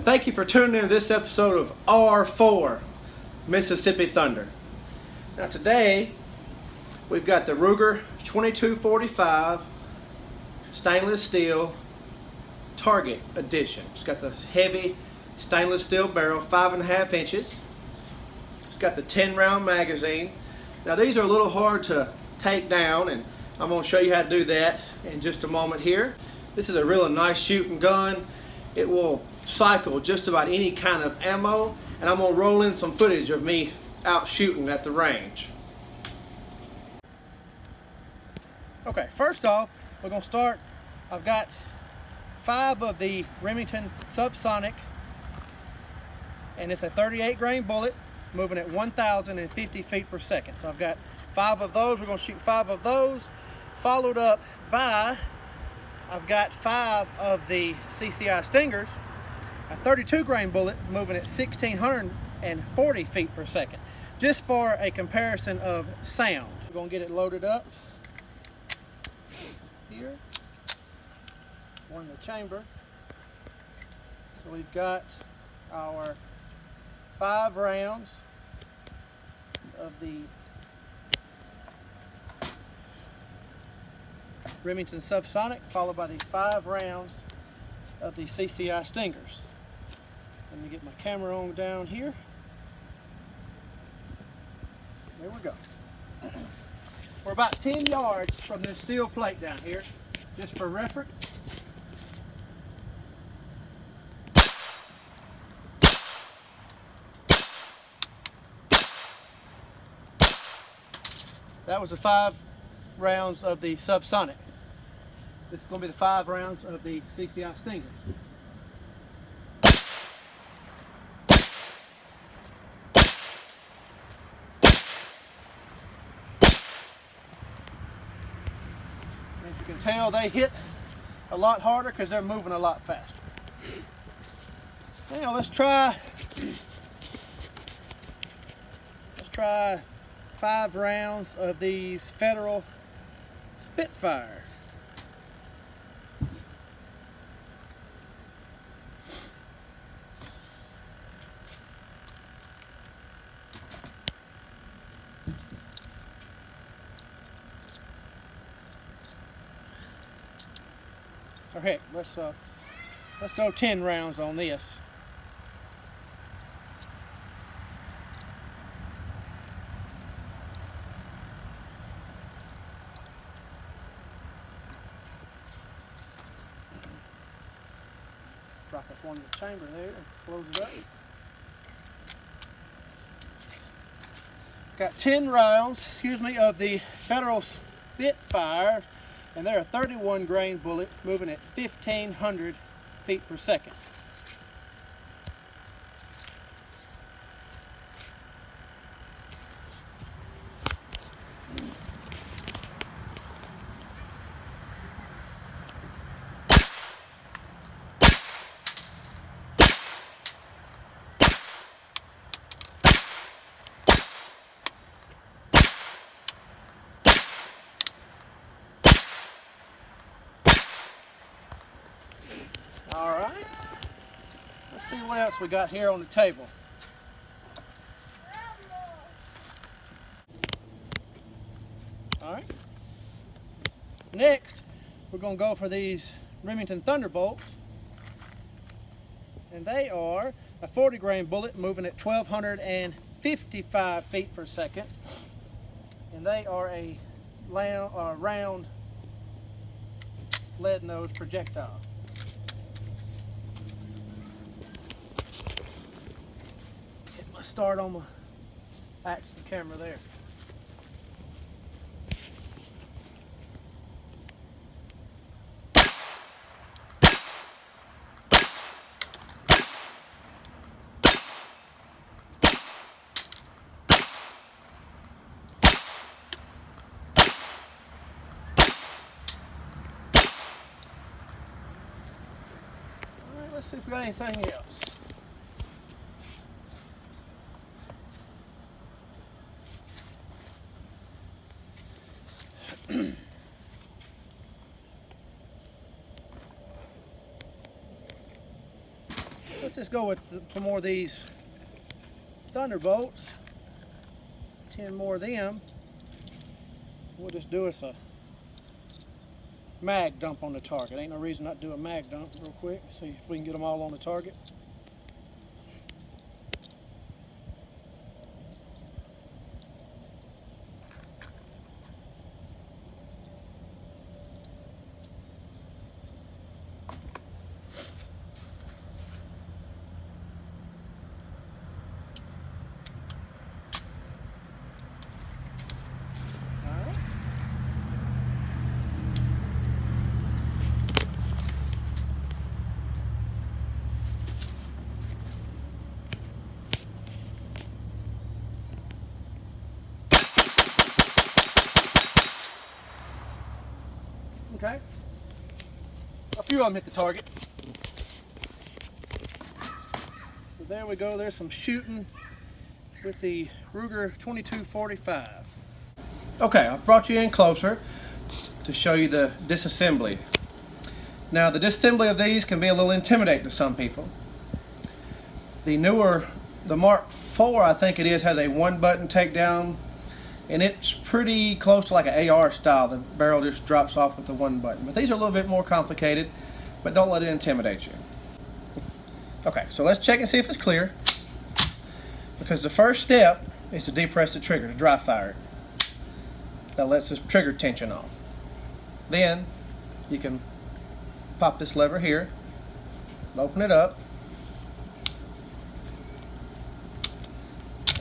and thank you for tuning in to this episode of R4 Mississippi Thunder. Now today we've got the Ruger 2245 stainless steel Target edition. It's got the heavy stainless steel barrel, 5.5 inches. It's got the 10 round magazine. Now these are a little hard to take down, and I'm going to show you how to do that in just a moment here. This is a really nice shooting gun. It will cycle just about any kind of ammo, and I'm going to roll in some footage of me out shooting at the range. Okay, first off, we're going to start. I've got 5 of the Remington Subsonic, and it's a 38 grain bullet moving at 1,050 feet per second. So I've got 5 of those. We're going to shoot 5 of those, followed up by I've got 5 of the CCI Stingers, a 32 grain bullet moving at 1,640 feet per second, just for a comparison of sound. We're going to get it loaded up here, one in the chamber. So we've got our 5 rounds of the Remington Subsonic, followed by the 5 rounds of the CCI Stingers. Let me get my camera on down here. There we go. We're about 10 yards from this steel plate down here, just for reference. That was the 5 rounds of the Subsonic. This is going to be the 5 rounds of the CCI Stinger. As you can tell, they hit a lot harder because they're moving a lot faster. Now let's try 5 rounds of these Federal Spitfire. Or heck, let's go 10 rounds on this. Drop this one in the chamber there and close it up. Got 10 rounds, of the Federal Spitfire, and they're a 31 grain bullet moving at 1,500 feet per second. All right, let's see what else we got here on the table. All right, next we're going to go for these Remington Thunderbolts, and they are a 40 grain bullet moving at 1,255 feet per second, and they are a round lead nose projectile. Start on my action camera there. All right, let's see if we got anything else. let's just go with some more of these Thunderbolts. 10 more of them. We'll just do us a mag dump on the target. Ain't no reason not to do a mag dump real quick. See if we can get them all on the target. Okay, a few of them hit the target. So there we go, there's some shooting with the Ruger 2245. Okay, I've brought you in closer to show you the disassembly. Now the disassembly of these can be a little intimidating to some people. The newer, the Mark IV I think it is, has a 1-button takedown. And it's pretty close to like an AR style. The barrel just drops off with the 1 button. But these are a little bit more complicated, but don't let it intimidate you. Okay, so let's check and see if it's clear. Because the first step is to depress the trigger, to dry fire it. That lets this trigger tension off. Then you can pop this lever here, open it up,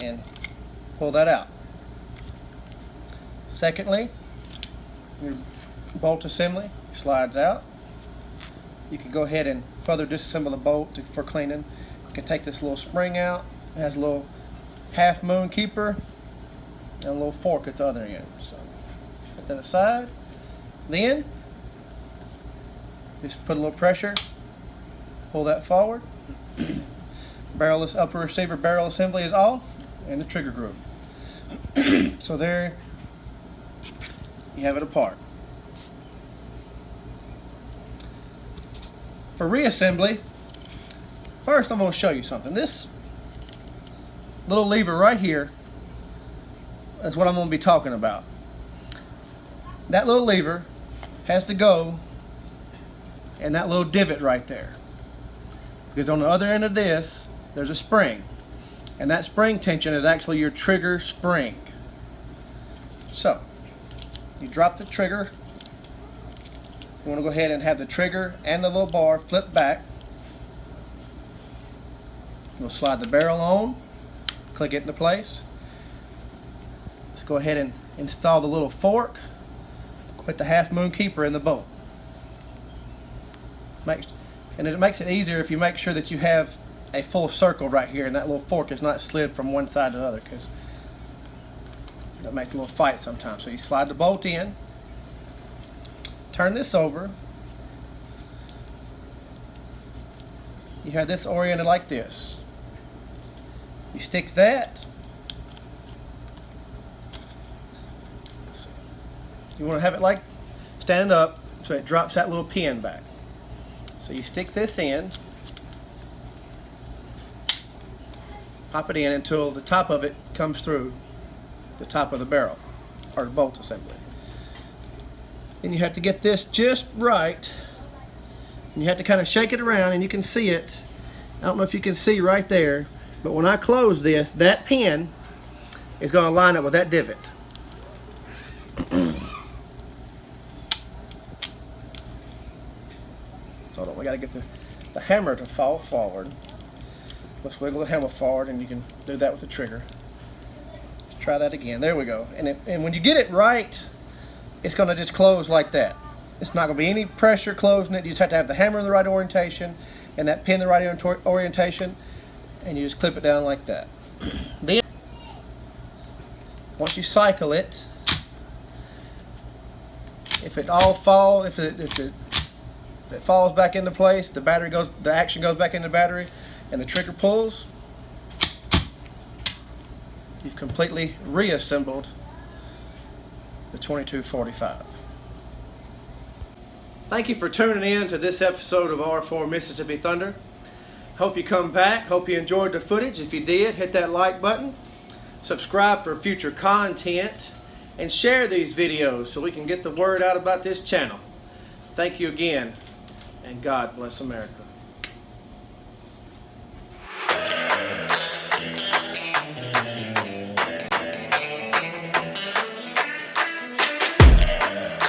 and pull that out. Secondly, your bolt assembly slides out. You can go ahead and further disassemble the bolt for cleaning. You can take this little spring out. It has a little half moon keeper and a little fork at the other end. So set that aside. Then just put a little pressure, pull that forward. Barrel, upper receiver barrel assembly is off, and the trigger groove. So there you have it apart. For reassembly, first I'm going to show you something. This little lever right here is what I'm going to be talking about. That little lever has to go in that little divot right there, because on the other end of this there's a spring, and that spring tension is actually your trigger spring. So you drop the trigger. You want to go ahead and have the trigger and the little bar flip back. You'll slide the barrel on, click it into place. Let's go ahead and install the little fork. Put the half moon keeper in the bolt. And it makes it easier if you make sure that you have a full circle right here and that little fork is not slid from one side to the other, because that makes a little fight sometimes. So you slide the bolt in, turn this over. You have this oriented like this. You stick that. You want to have it like standing up so it drops that little pin back. So you stick this in, pop it in until the top of it comes through the top of the barrel, or the bolt assembly. Then you have to get this just right, and you have to kind of shake it around, and you can see it. I don't know if you can see right there, but when I close this, that pin is going to line up with that divot. Hold on, we got to get the hammer to fall forward. Let's wiggle the hammer forward, and you can do that with the trigger. Try that again. There we go. And when you get it right, it's going to just close like that. It's not going to be any pressure closing it. You just have to have the hammer in the right orientation and that pin in the right orientation, and you just clip it down like that. Then, once you cycle it, if it falls back into place, the action goes back in the battery, and the trigger pulls, you've completely reassembled the 2245. Thank you for tuning in to this episode of R4 Mississippi Thunder. Hope you come back. Hope you enjoyed the footage. If you did, hit that like button. Subscribe for future content. And share these videos so we can get the word out about this channel. Thank you again. And God bless America.